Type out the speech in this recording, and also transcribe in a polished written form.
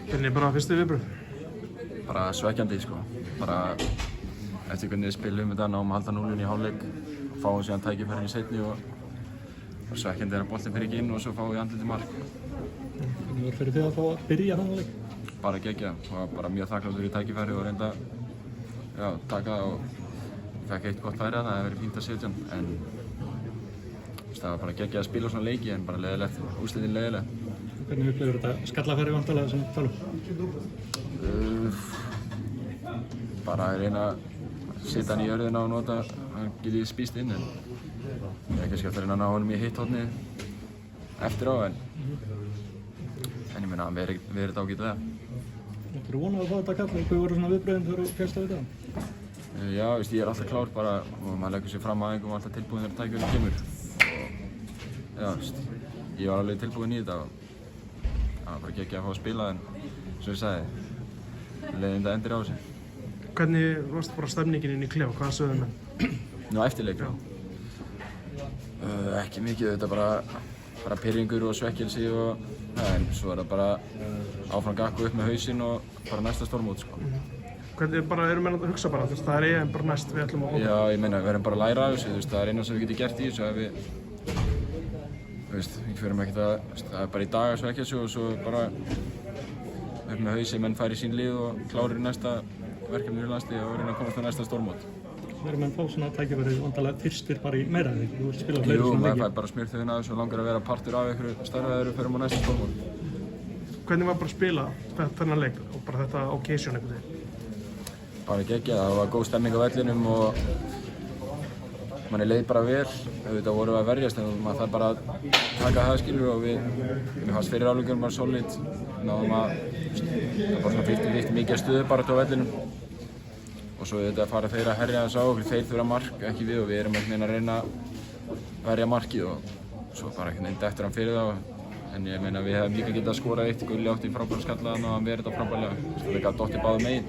Hvernig bara fyrstu viðbrögð? Bara svekkjandi sko. Bara eftir hvernig við spilum þetta náum að halda núlinu í hálfleik og fáum síðan tækifærin í seinni og svekkjandi að boltinn fer ekki inn og svo fáum við andlitið mark. Hvernig var fyrir þig að fá að byrja þannig leik? Bara geggjað og bara mjög þakklátur í tækifæri og reynda að taka það og ég fekk eitt gott færi að það hefði verið fínt að setja hann en það var bara geggjað að spila svona leiki en bara leiðilegt, úrslitin leiðileg. Hvernig upplifir þetta skallafæri vantarlega sem talum? Bara að reyna að setja hann í jörðina og nota hann geti spýst inn en ég er kannski að reyna að ná honum í hitt hornið eftir á en ég meina hann verið þetta ágætlega. Þú vonað að fá þetta kall og hvað voru svona viðbrögðin þegar þú félst á þetta? Já, ég er alltaf klár bara og maður leggur sér fram á æfingum og alltaf tilbúinn þegar tækifærið kemur. Ég var alveg tilbúinn í þetta og það var bara geggjað að fá að spila en eins og ég sagði, leiðinda endir á þessu. Hvernig varst bara stemningin inn í klefa? Hvað sögðu menn? Nú eftir leik? Ekki mikið, þetta bara pirringur og svekkelsi og en svo er það bara áfram gakku upp með hausinn og bara næsta stórmót sko. Hvernig bara eru menn að hugsa bara, það er EM bara næst, við ætlum að Já, ég meina við verðum bara að læra af þessu, það er eina sem við getum gert í þessu að við förum ekkert að, það er bara í dag að svekja sig og svo bara upp með hausinn, menn færi sín lið og klárir næsta verkefni í landslið og reyna að komast á næsta stórmót. Verður menn fá svona tækifæri vantarlega fyrstir bara í meira þegar þú ert spilað fleiri Jú, svona maður leiki? fær bara smjörþögin að þessu og langar að vera partur af einhverju starfi þegar við förum á næsta stórmót. Hvernig var bara að spila þennan leik og bara þetta occasion einhvern veginn? Bara geggjað, það var góð stemming á vellinum og manni leið bara vel. Auðvitað vorum við að verjast en maður þarf bara að taka það skilur og við fannst fyrir álugjörnum bara solid. Náðum að það var svona 50-50 mikið stöðu bara á vellinum. Og svo auðvitað fara þeir að herja þess á okkur, þeir þurfa mark, ekki við og við erum einhvern veginn að reyna að verja markið og svo bara einhvern veginn dettur hann fyrir þá. En ég meina við hefðum líka getað skorað eitt, Gulli átti frábæra skalla og hann verið þetta frábærlega. Það gat dottið báðum megin.